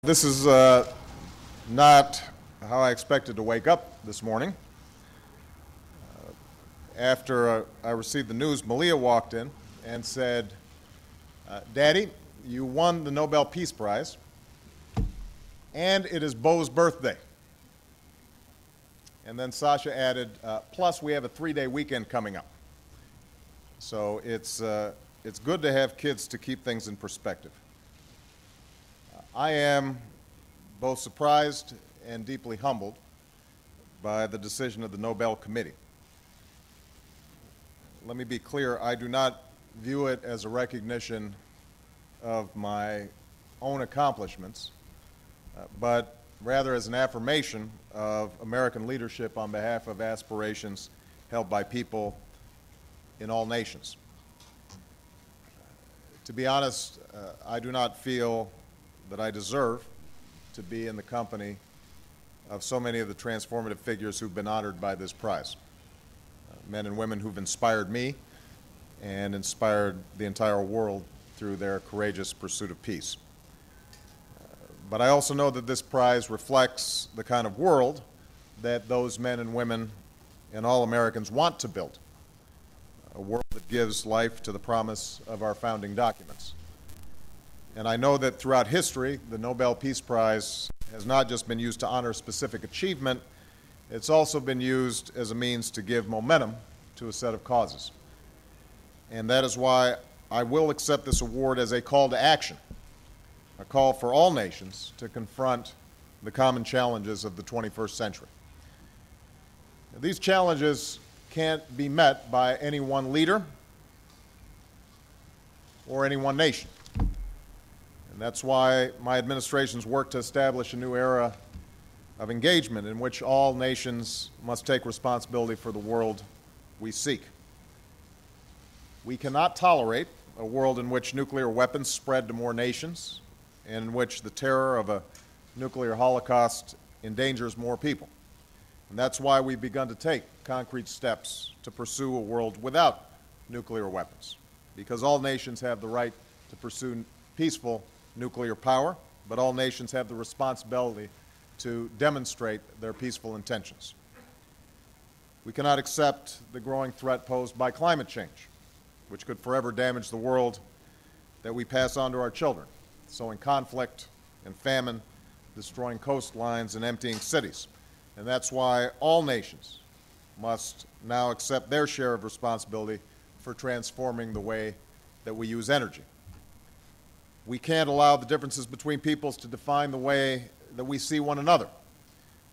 This is not how I expected to wake up this morning. After I received the news, Malia walked in and said, "Daddy, you won the Nobel Peace Prize, and it is Beau's birthday." And then Sasha added, "Plus we have a 3-day weekend coming up." So it's good to have kids to keep things in perspective. I am both surprised and deeply humbled by the decision of the Nobel Committee. Let me be clear, I do not view it as a recognition of my own accomplishments, but rather as an affirmation of American leadership on behalf of aspirations held by people in all nations. To be honest, I do not feel that I deserve to be in the company of so many of the transformative figures who've been honored by this prize. Men and women who've inspired me and inspired the entire world through their courageous pursuit of peace. But I also know that this prize reflects the kind of world that those men and women and all Americans want to build, a world that gives life to the promise of our founding documents. And I know that throughout history, the Nobel Peace Prize has not just been used to honor specific achievement, it's also been used as a means to give momentum to a set of causes. And that is why I will accept this award as a call to action, a call for all nations to confront the common challenges of the 21st century. These challenges can't be met by any one leader or any one nation. And that's why my administration's work to establish a new era of engagement in which all nations must take responsibility for the world we seek. We cannot tolerate a world in which nuclear weapons spread to more nations and in which the terror of a nuclear holocaust endangers more people. And that's why we've begun to take concrete steps to pursue a world without nuclear weapons, because all nations have the right to pursue peaceful nuclear power, but all nations have the responsibility to demonstrate their peaceful intentions. We cannot accept the growing threat posed by climate change, which could forever damage the world that we pass on to our children, sowing conflict and famine, destroying coastlines and emptying cities. And that's why all nations must now accept their share of responsibility for transforming the way that we use energy. We can't allow the differences between peoples to define the way that we see one another.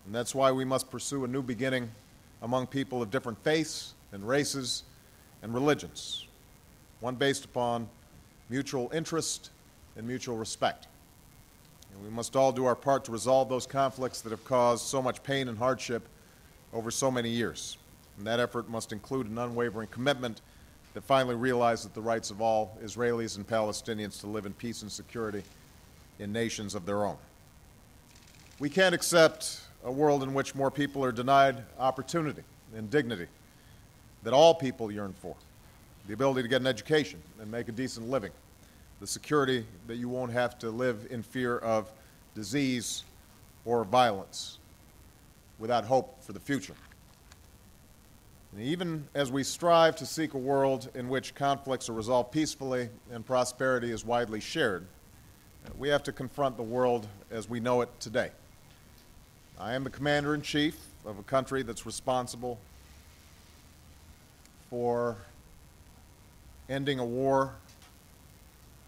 And that's why we must pursue a new beginning among people of different faiths and races and religions, one based upon mutual interest and mutual respect. And we must all do our part to resolve those conflicts that have caused so much pain and hardship over so many years. And that effort must include an unwavering commitment that finally realizes the rights of all Israelis and Palestinians to live in peace and security in nations of their own. We can't accept a world in which more people are denied opportunity and dignity that all people yearn for, the ability to get an education and make a decent living, the security that you won't have to live in fear of disease or violence without hope for the future. And even as we strive to seek a world in which conflicts are resolved peacefully and prosperity is widely shared, we have to confront the world as we know it today. I am the commander-in-chief of a country that's responsible for ending a war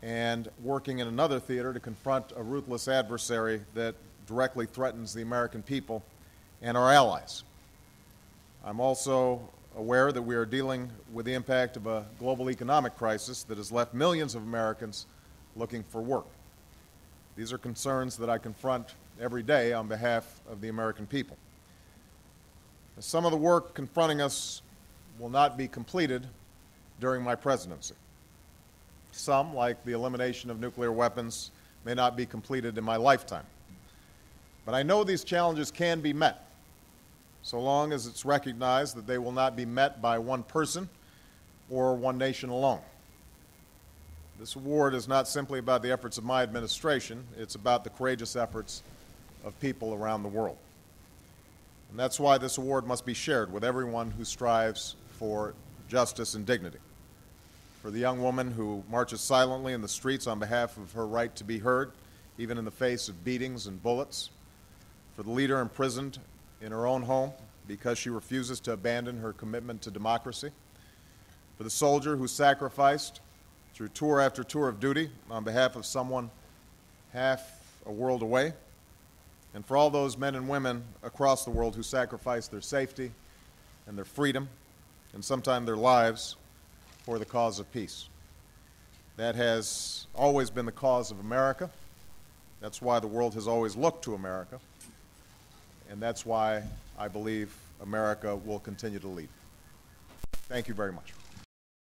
and working in another theater to confront a ruthless adversary that directly threatens the American people and our allies. I'm also aware that we are dealing with the impact of a global economic crisis that has left millions of Americans looking for work. These are concerns that I confront every day on behalf of the American people. Some of the work confronting us will not be completed during my presidency. Some, like the elimination of nuclear weapons, may not be completed in my lifetime. But I know these challenges can be met, so long as it's recognized that they will not be met by one person or one nation alone. This award is not simply about the efforts of my administration, it's about the courageous efforts of people around the world. And that's why this award must be shared with everyone who strives for justice and dignity. For the young woman who marches silently in the streets on behalf of her right to be heard, even in the face of beatings and bullets. For the leader imprisoned in her own home because she refuses to abandon her commitment to democracy. For the soldier who sacrificed through tour after tour of duty on behalf of someone half a world away. And for all those men and women across the world who sacrifice their safety and their freedom and sometimes their lives for the cause of peace. That has always been the cause of America. That's why the world has always looked to America. And that's why I believe America will continue to lead. Thank you very much.